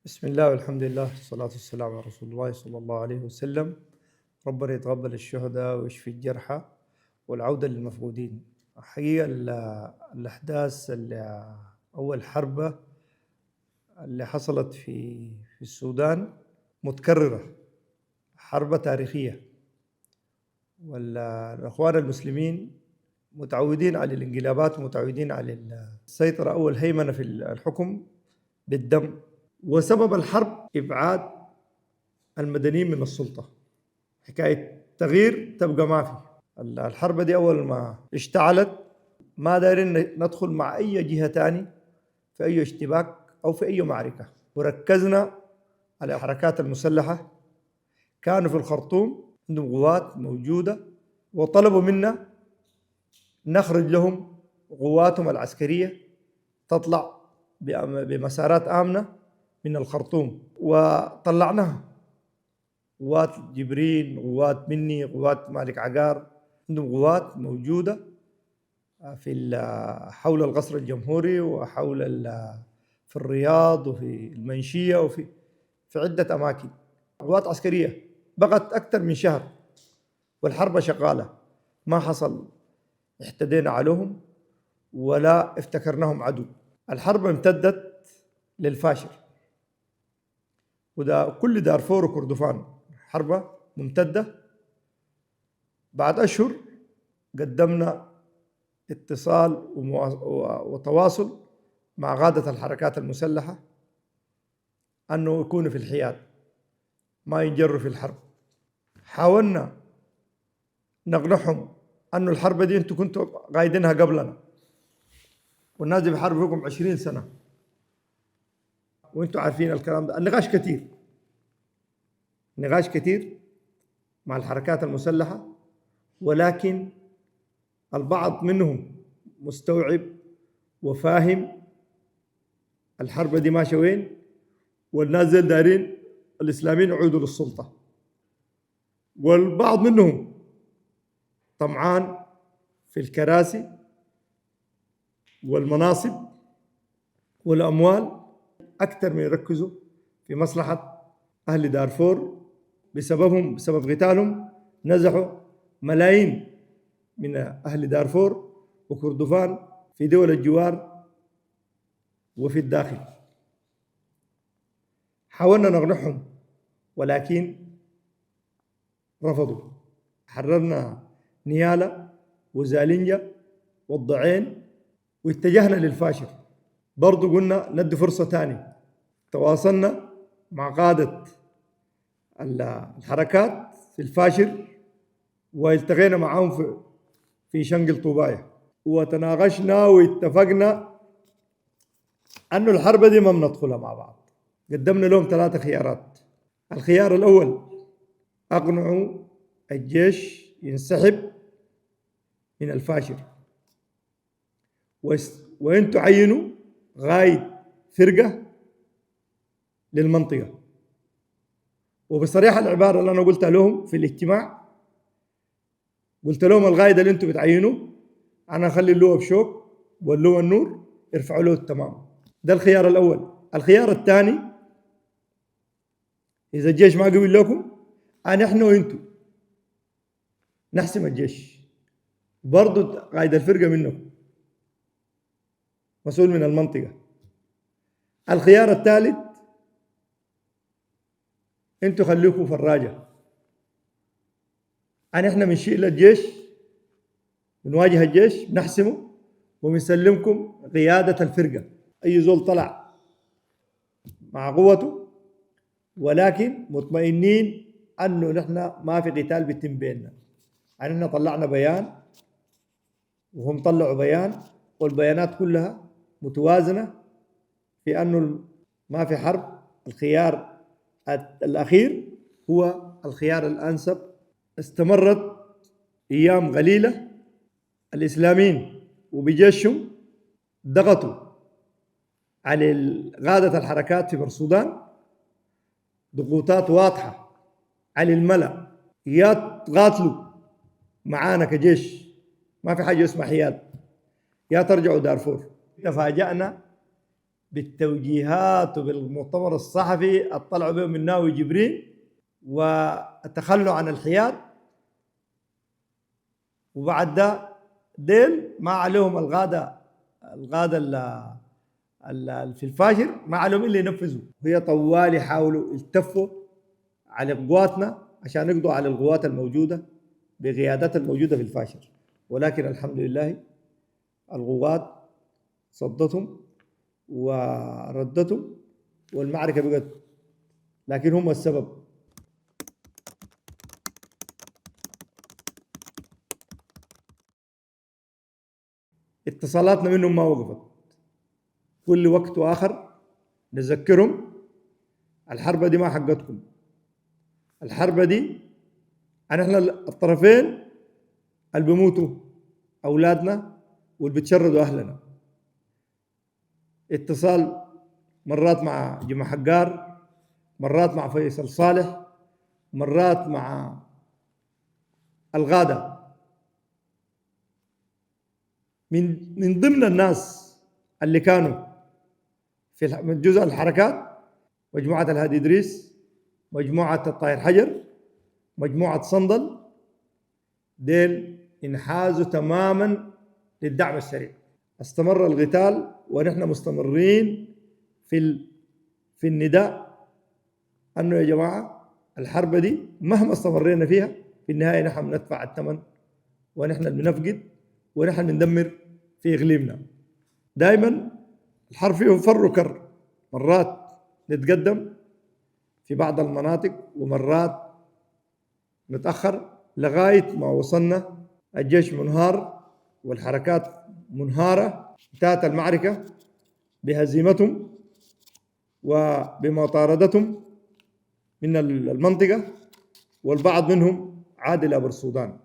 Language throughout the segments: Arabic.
بسم الله والحمد لله والصلاة والسلام على رسول الله صلى الله عليه وسلم. ربنا يتقبل الشهداء ويشفي الجرحى والعودة للمفقودين. حقيقة الأحداث أول حربة اللي حصلت في السودان متكررة، حربة تاريخية، والأخوان المسلمين متعودين على الانقلابات ومتعودين على السيطرة أو الهيمنة في الحكم بالدم. وسبب الحرب إبعاد المدنيين من السلطة، حكاية تغيير تبقى ما في. الحرب دي أول ما اشتعلت ما دايرين ندخل مع أي جهة تاني في أي اشتباك أو في أي معركة، وركزنا على الحركات المسلحة. كانوا في الخرطوم عندهم قوات موجودة، وطلبوا منا نخرج لهم قواتهم العسكرية تطلع بمسارات آمنة من الخرطوم، وطلعناها. قوات جبرين، قوات مني، قوات مالك عقار، عندهم قوات موجودة حول القصر الجمهوري وحول في الرياض وفي المنشية في عدة أماكن. قوات عسكرية بقت أكثر من شهر والحرب شغالة، ما حصل احتدينا عليهم ولا افتكرناهم عدو. الحرب امتدت للفاشر، وده كل دارفور وكردفان حربة ممتدة. بعد أشهر قدمنا اتصال وتواصل مع قادة الحركات المسلحة أنه يكونوا في الحياد، ما ينجروا في الحرب. حاولنا نقنعهم أنه الحرب دي أنتوا كنتوا قايدينها قبلنا، والناس دي بيحاربوا فيكم 20 سنة وأنتوا عارفين الكلام ده. نقاش كتير مع الحركات المسلحة، ولكن البعض منهم مستوعب وفاهم الحرب دي ماشيه وين، والناس زي دارين الإسلاميين يعودوا للسلطة، والبعض منهم طمعان في الكراسي والمناصب والأموال أكثر من يركزوا في مصلحة أهل دارفور. بسبب قتالهم نزحوا ملايين من أهل دارفور وكردفان في دول الجوار وفي الداخل. حاولنا نقنعهم ولكن رفضوا. حررنا نيالا وزالنجة والضعين واتجهنا للفاشر. برضو قلنا ندي فرصة تاني. تواصلنا مع قادة الحركات في الفاشر والتقينا معهم في شنقل طوباية، وتناقشنا واتفقنا أنه الحرب دي ما بندخلها مع بعض. قدمنا لهم 3 خيارات. الخيار الأول أقنعوا الجيش ينسحب من الفاشر، وانتوا عينوا غايد فرقة للمنطقة. وبصريحة العبارة اللي أنا قلتها لهم في الاجتماع، قلت لهم الغايد اللي انتوا بتعينوه أنا أخلي اللواء بشوك واللواء النور ارفعوا له التمام. ده الخيار الأول. الخيار الثاني، إذا الجيش ما قبل لكم أنا إحنا وإنتوا نحسم الجيش، برضو قائد الفرقة منكم مسؤول من المنطقة. الخيار الثالث، انتوا خليكم فراجة، أنا إحنا بنشيل الجيش، بنواجه الجيش، بنحسمه وبنسلمكم قيادة الفرقة. أي زول طلع مع قوته، ولكن مطمئنين أنه نحن ما في قتال بيتم بيننا. يعني نحن طلعنا بيان وهم طلعوا بيان، والبيانات كلها متوازنة في أنه ما في حرب. الخيار الأخير هو الخيار الأنسب. استمرت أيام قليلة، الإسلاميين وبجيشهم ضغطوا على قادة الحركات في السودان ضغوطات واضحة على الملأ، يا تقاتلوا معانا كجيش، ما في حاجة اسمها حياد، يا ترجعوا دارفور. تفاجأنا بالتوجيهات وبالمؤتمر الصحفي اطلعوا بهم من ناوي جبرين وتخلوا عن الحياد، وبعد ده ديل ما عليهم الغاده في الفاجر، ما عليهم الا ينفذوا. هي طوال يحاولوا يلتفوا على قواتنا عشان يقضوا على القوات الموجوده بقيادات الموجوده في الفاشر، ولكن الحمد لله القوات صدتهم وردتهم والمعركه بقت، لكن هم السبب. اتصالاتنا منهم ما وقفت، كل وقت واخر نذكرهم الحرب دي ما حقتكم، الحرب دي احنا الطرفين اللي بيموتوا اولادنا واللي بتشردوا اهلنا. اتصال مرات مع جمع حقار، مرات مع فيصل صالح، مرات مع الغاده. من ضمن الناس اللي كانوا من جزء الحركات مجموعه الهادي ادريس، مجموعه الطاهر حجر، مجموعه صندل، ديل انحازوا تماما للدعم السريع. استمر القتال ونحن مستمرين في النداء انه يا جماعه الحرب دي مهما استمرينا فيها في النهايه نحن ندفع الثمن، ونحن اللي بنفقد ونحن بندمر في اقليمنا. دائما الحرب فيه فر وكر، مرات نتقدم في بعض المناطق ومرات نتاخر لغايه ما وصلنا الجيش منهار والحركات منهاره. انتهت المعركه بهزيمتهم وبمطاردتهم من المنطقه، والبعض منهم عاد الى برسودان.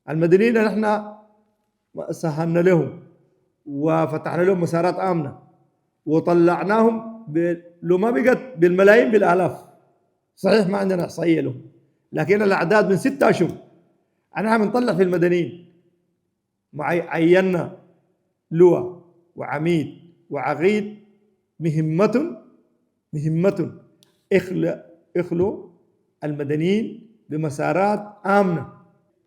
المدنيين نحن سهلنا لهم وفتحنا لهم مسارات امنه وطلعناهم لو ما بقت بالملايين بالالاف، صحيح ما عندنا احصائيه لهم، لكن الاعداد من 6 اشهر انا بنطلع في المدنيين. عينا لواء وعميد وعقيد مهمة اخلوا المدنيين بمسارات آمنة.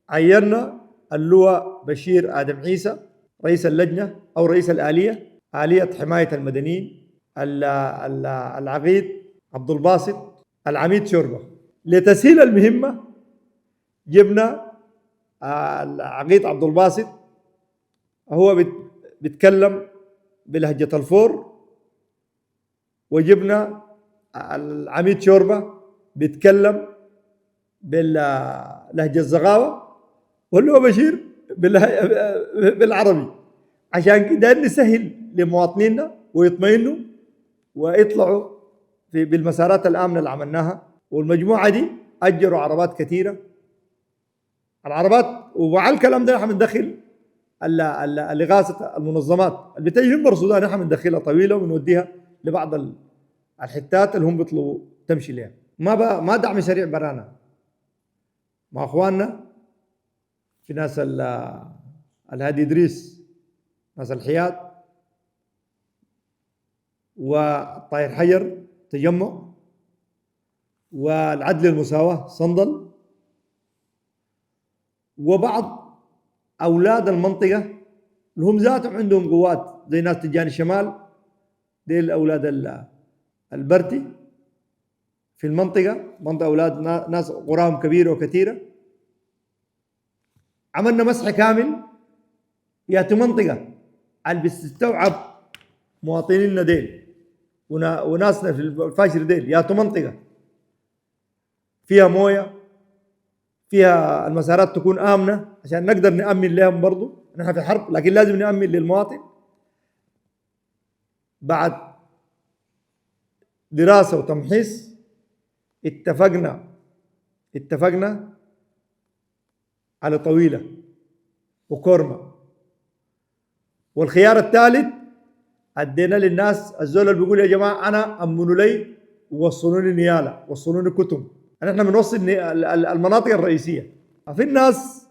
عينا اللواء بشير آدم عيسى رئيس اللجنة أو رئيس آلية حماية المدنيين، العقيد عبد الباسط، العميد شوربة. لتسهيل المهمة جبنا العقيد عبد الباسط هو بيتكلم بلهجة الفور، وجبنا العميد شوربة بيتكلم باللهجة الزغاوة، واللي هو بشير بالعربي، عشان كده نسهل لمواطنينا ويطمئنوا ويطلعوا بالمسارات الآمنة اللي عملناها. والمجموعة دي أجروا عربات كثيرة، العربات، ومع الكلام ده نحن بندخل الإغاثة المنظمات اللي بتجي من برسودان نحن بندخلها طويلة ونوديها لبعض الحتات اللي هم بيطلبوا تمشي لها. ما دعم سريع برانا مع اخواننا في ناس الهادي ادريس، ناس الحياد والطاهر حجر تجمع، والعدل المساواة صندل، وبعض اولاد المنطقه اللي هم ذاتهم عندهم قوات زي ناس تجاني الشمال، دي الاولاد البرتي في المنطقه اولاد ناس قراهم كبيره وكثيره. عملنا مسح كامل ياتي منطقه اللي بتستوعب مواطنينا ديل وناسنا في الفاشر ديل، ياتوا منطقه فيها مويه، فيها المسارات تكون آمنة عشان نقدر نأمن لهم. برضو نحن في حرب لكن لازم نأمن للمواطن. بعد دراسة وتمحيص اتفقنا على طويلة وكورمة، والخيار الثالث ادينا للناس الزول اللي بيقول يا جماعة أنا أمنوا لي ووصلوني نيالة، وصلوني كتم. نحن بنوصل المناطق الرئيسية. في الناس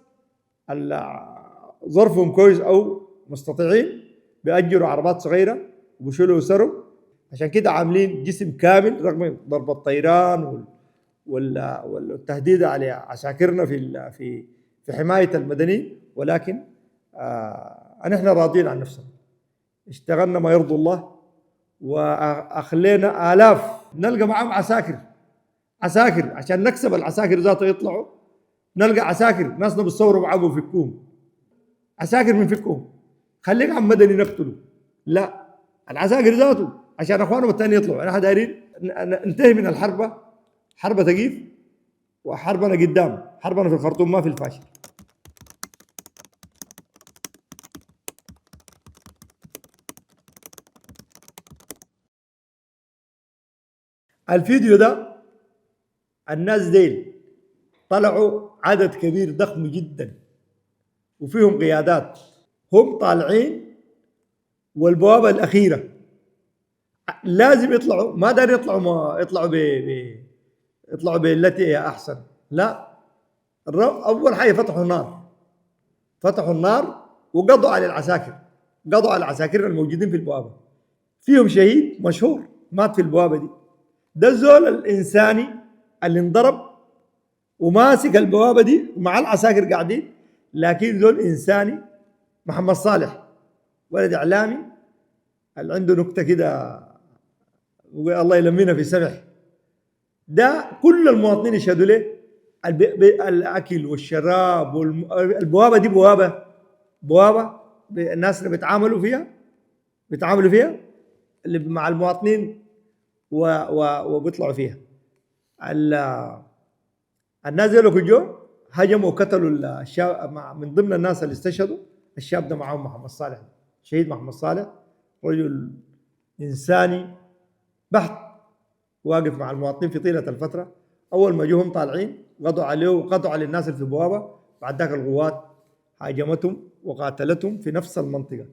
ظرفهم كويس او مستطيعين بيأجروا عربات صغيره وبيشيلوا ويسروا. عشان كده عاملين جسم كامل رغم ضرب الطيران والتهديد على عساكرنا في حمايه المدنيين، ولكن نحن راضيين عن نفسنا، اشتغلنا ما يرضي الله واخلينا الاف نلقى معهم عساكر عشان نكسب العساكر ذاته يطلعوا، نلقى عساكر ناسنا بتصوروا معهم ويفكوهم، عساكر من فكهم خليك عن مدني نقتله، لا العساكر ذاته عشان اخوانهم الثانيين يطلعوا. احنا دايرين ننتهي من حرب ثقيف، وحربنا قدام، حربنا في الخرطوم ما في الفاشل. الفيديو ده الناس ديل طلعوا عدد كبير ضخم جدا وفيهم قيادات، هم طالعين والبوابة الأخيرة لازم يطلعوا، ما دار يطلعوا بالتي هي أحسن، لا أول حاجة فتحوا النار وقضوا على العساكر، قضوا على العساكر الموجودين في البوابة. فيهم شهيد مشهور مات في البوابة دي، ده الزول الإنساني اللي انضرب وماسك البوابة دي ومع العساكر قاعدين، لكن زول إنساني. محمد صالح ولد إعلامي اللي عنده نكتة كده الله يلمينا في سمح، ده كل المواطنين يشهدوا له الأكل والشراب البوابة دي بوابة الناس اللي بيتعاملوا فيها اللي مع المواطنين وبيطلعوا فيها. الناس دول جو هجموا وقتلوا الشاب، من ضمن الناس اللي استشهدوا الشاب ده معهم محمد صالح، شهيد محمد صالح، رجل إنساني بحت واقف مع المواطنين في طيلة الفترة. أول ما جوهم طالعين قضوا عليه وقضوا على الناس اللي في البوابة، بعد ذاك القوات هاجمتهم وقاتلتهم في نفس المنطقة،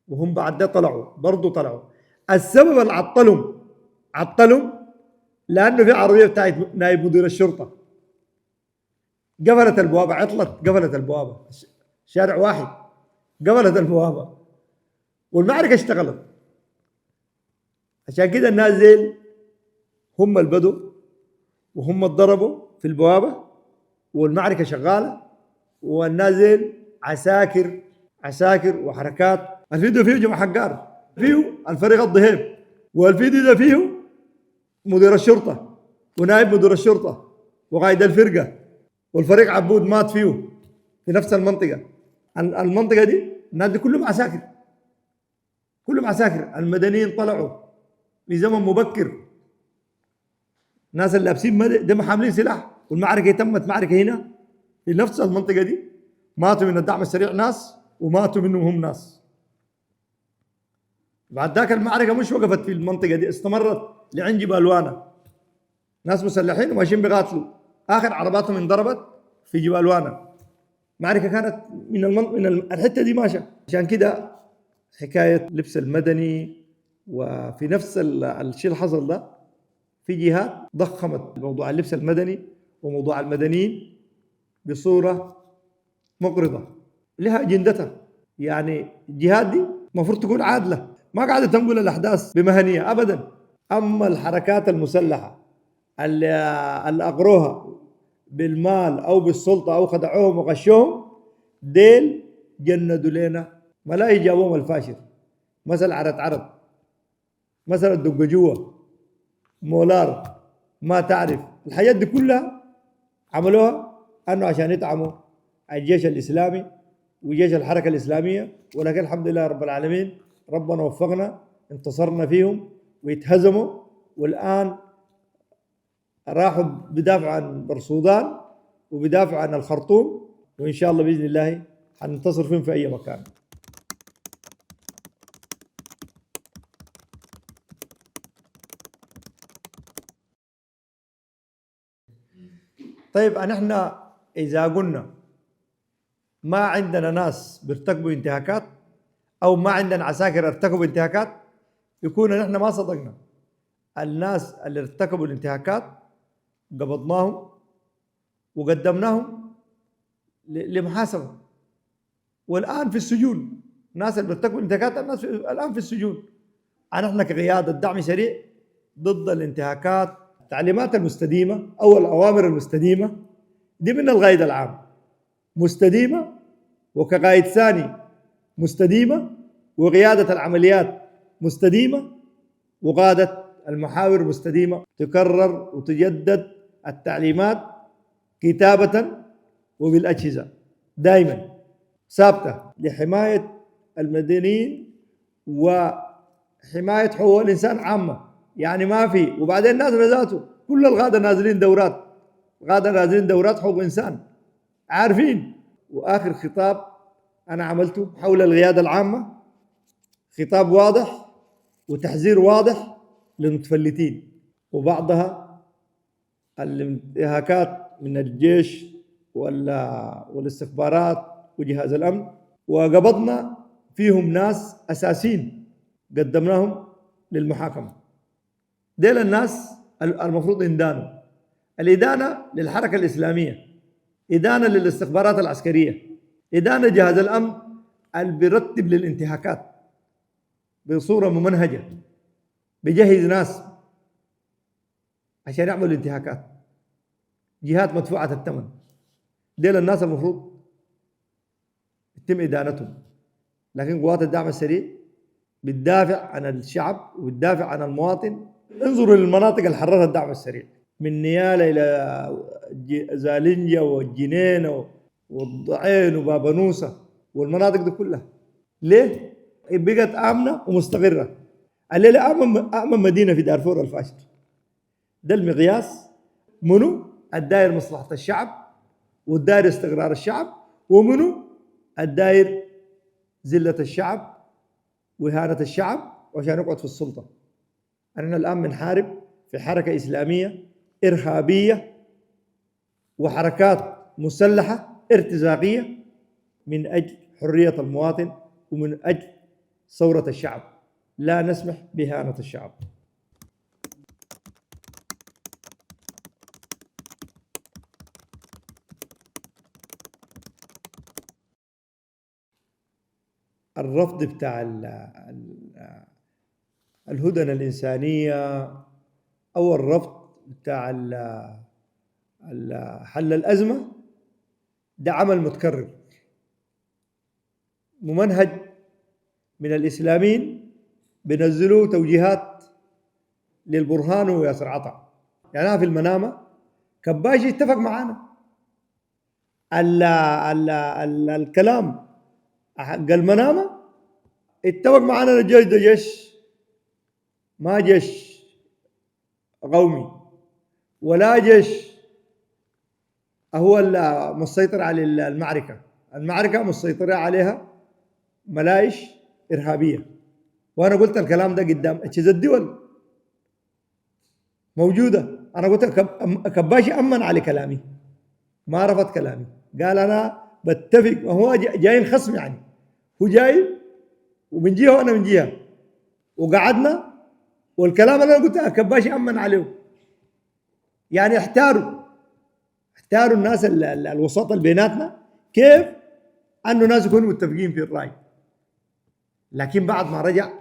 وهم بعد ده طلعوا. السبب اللي عطلهم لأنه في عربية بتاعت نائب مدير الشرطة قفلت البوابة، شارع واحد قفلت البوابة والمعركة اشتغلت. عشان كده الناس زي هم البدو وهم اتضربوا في البوابة والمعركة شغالة، والناس زي عساكر وحركات. الفيديو فيه جماعة حقار، فيه الفريق الضهيب، والفيديو ده فيه مدير الشرطة ونائب مدير الشرطة وقائد الفرقة والفريق عبود مات فيه في نفس المنطقة. المنطقة دي الناس دي كلهم عساكر. المدنيين طلعوا في زمن مبكر، ناس اللي لابسين دم حاملين سلاح، والمعركة تمت معركة هنا في نفس المنطقة دي، ماتوا من الدعم السريع ناس وماتوا منهم هم ناس. بعد ذاك المعركة مش وقفت في المنطقة دي، استمرت لعند جبالوانا، ناس مسلحين وماشيين بيقاتلوا، آخر عرباتهم انضربت في جبالوانا. معركة كانت من الحتة دي ماشية. عشان كده حكاية لبس المدني، وفي نفس الشيء اللي حصل ده في جهات ضخمت موضوع اللبس المدني وموضوع المدنيين بصورة مقرضة لها أجندتها. يعني الجهات دي المفروض تكون عادلة، ما قاعدة تنقل الأحداث بمهنية أبدا. أما الحركات المسلحة اللي أقروها بالمال أو بالسلطة أو خدعوهم وغشوهم، ديل جندوا لنا ملاهي جابوهم الفاشر، مثل عرض مثل الدقجوة مولار، ما تعرف الحاجات دي كلها عملوها أنه عشان يطعموا الجيش الإسلامي وجيش الحركة الإسلامية. ولكن الحمد لله رب العالمين ربنا وفقنا، انتصرنا فيهم ويتهزموا، والآن راحوا بدافع عن برسودان وبدافع عن الخرطوم، وإن شاء الله بإذن الله حننتصر فيهم في أي مكان. طيب نحن إذا قلنا ما عندنا ناس بيرتكبوا انتهاكات أو ما عندنا عساكر ارتكبوا انتهاكات، يكون نحن ما صدقنا. الناس اللي ارتكبوا الانتهاكات قبضناهم وقدمناهم لمحاسبة. والآن في السجون. الناس اللي بترتكب انتهاكات الناس الآن في السجون. نحن كقيادة دعم سريع ضد الانتهاكات، التعليمات المستديمة أو الأوامر المستديمة دي من القائد العام مستديمة، وكقائد ثاني مستديمة، وقيادة العمليات مستديمة، وقادة المحاور مستديمة. تكرر وتجدد التعليمات كتابة وبالأجهزة دائما ثابتة لحماية المدنيين وحماية حقوق الإنسان عامة. يعني ما في. وبعدين الناس ذاته كل القادة نازلين دورات، القادة نازلين دورات حقوق إنسان عارفين. وآخر خطاب أنا عملته حول القيادة العامة خطاب واضح وتحذير واضح للمتفلتين، وبعضها الانتهاكات من الجيش والاستخبارات وجهاز الأمن، وقبضنا فيهم ناس أساسين قدمناهم للمحاكمة. ديل الناس المفروض يندانوا. الإدانة للحركة الإسلامية، إدانة للاستخبارات العسكرية، إدانة جهاز الأمن اللي بيرتب للانتهاكات بصورة ممنهجة، بيجهز ناس عشان يعملوا انتهاكات، جهات مدفوعة الثمن. ديل الناس المفروض يتم إدانتهم. لكن قوات الدعم السريع بتدافع عن الشعب وبتدافع عن المواطن. انظروا للمناطق اللي حررها الدعم السريع من نيالة إلى زالنجة والجنين والضعين وبابا نوسة والمناطق دي كلها. ليه؟ بقت آمنة ومستقرة. الليلة أمن مدينة في دارفور الفاشل. ده المقياس. منو الداير مصلحة الشعب والداير استقرار الشعب، ومنو الداير ذلة الشعب وإهانة الشعب وعشان يقعد في السلطة. أننا الآن بنحارب في حركة إسلامية إرهابية وحركات مسلحة ارتزاقية من أجل حرية المواطن ومن أجل ثورة الشعب. لا نسمح بإهانة الشعب. الرفض بتاع الهدنة الإنسانية أو الرفض بتاع حل الأزمة ده عمل متكرر ممنهج من الإسلاميين بنزلوا توجيهات للبرهان وياسر عطا. يعني أنا في المنامة كباشي اتفق معانا الكلام حق المنامة، اتفق معانا الجيش ده جيش ما جيش قومي ولا جيش هو المسيطر على المعركة مسيطرة عليها ملايش إرهابية. وأنا قلت الكلام ده قدام أجهزة الدول موجودة. أنا قلت كباشي أمن على كلامي، ما رفض كلامي، قال أنا بتفق. وهو جاي خصم، يعني هو جاي ومن جهة وأنا من جهة، وقعدنا والكلام اللي أنا قلته كباشي أمن عليه. يعني احتاروا الناس الوساطة اللي بيناتنا كيف أنه ناس يكونوا متفقين في الرأي. لكن بعد ما رجع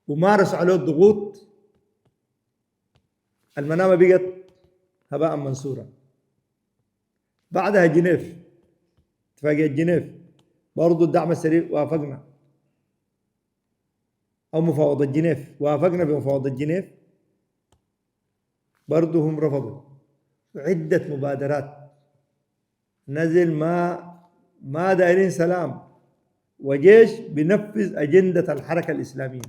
ومارسوا عليه الضغوط المنامة بقت هباء منصورا. بعدها جنيف، اتفاقية جنيف برضو الدعم السريع وافقنا، أو مفاوضة جنيف وافقنا بمفاوضة جنيف، برضو هم رفضوا. عدة مبادرات نزل ما دايرين سلام وجيش بنفذ أجندة الحركة الإسلامية.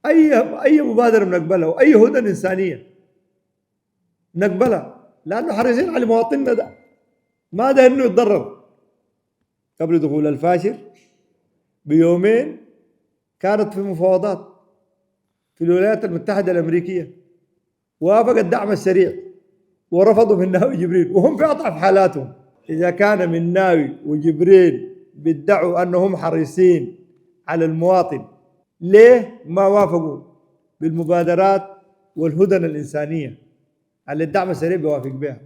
أي مبادرة بنقبلها وأي هدنة إنسانية نقبلها، لأنه حريصين على مواطننا ده ما ده إنه يتضرر. قبل دخول الفاشر بيومين كانت في مفاوضات في الولايات المتحدة الأمريكية، وافق الدعم السريع ورفضوا مناوي جبريل، وهم في أضعف حالاتهم. إذا كان مناوي وجبريل بيدعوا أنهم حريصين على المواطن، ليه ما وافقوا بالمبادرات والهدنة الإنسانية على الدعم السريع بيوافق بها.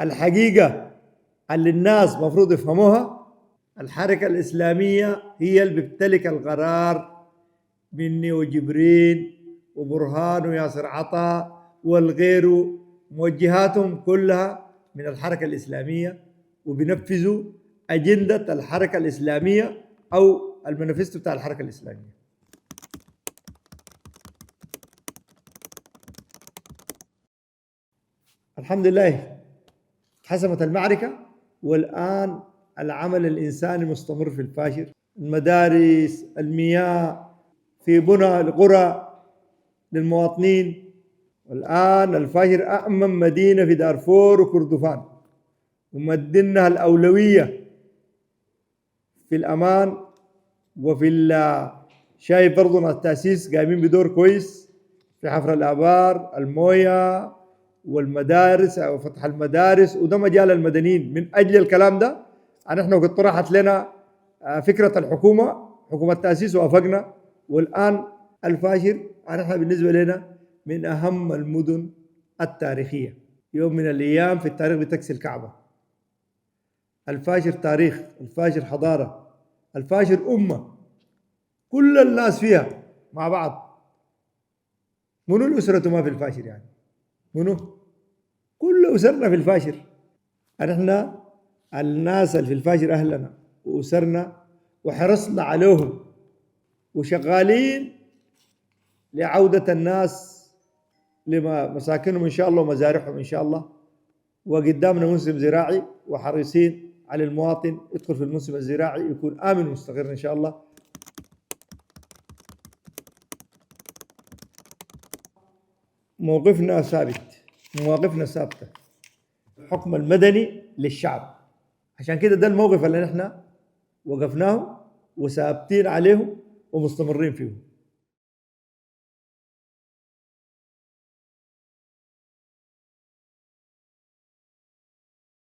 الحقيقة اللي الناس مفروض يفهموها، الحركة الإسلامية هي اللي بتمتلك القرار مني وجبرين وبرهان وياسر عطا والغير، موجهاتهم كلها من الحركة الإسلامية، وبينفذوا أجندة الحركة الإسلامية أو المانيفستو بتاع الحركة الإسلامية. الحمد لله حسمت المعركة، والآن العمل الإنساني مستمر في الفاشر، المدارس، المياه، في بناء القرى للمواطنين. والآن الفاشر أأمن مدينة في دارفور وكردفان، ومدينها الأولوية في الأمان وفي شايف برضو التأسيس قايمين بدور كويس في حفر الآبار، الموية والمدارس وفتح المدارس، وده مجال المدنيين. من أجل الكلام ده نحن قد طرحت لنا فكرة الحكومة، حكومة التأسيس، وافقنا. والآن الفاشر نحن بالنسبة لنا من أهم المدن التاريخية. يوم من الأيام في التاريخ بتكسي الكعبة. الفاشر تاريخ، الفاشر حضارة، الفاشر أمة، كل الناس فيها مع بعض. منو الأسرة ما في الفاشر يعني؟ منو؟ كل أسرنا في الفاشر. نحن الناس اللي في الفاشر أهلنا وأسرنا، وحرصنا عليهم، وشغالين لعودة الناس لمساكنهم إن شاء الله ومزارعهم إن شاء الله. وقدامنا موسم زراعي، وحريصين على المواطن يدخل في الموسم الزراعي يكون آمن ومستقر إن شاء الله. موقفنا ثابت، مواقفنا ثابتة، الحكم المدني للشعب. عشان كده ده الموقف اللي نحن وقفناه وثابتين عليه ومستمرين فيه.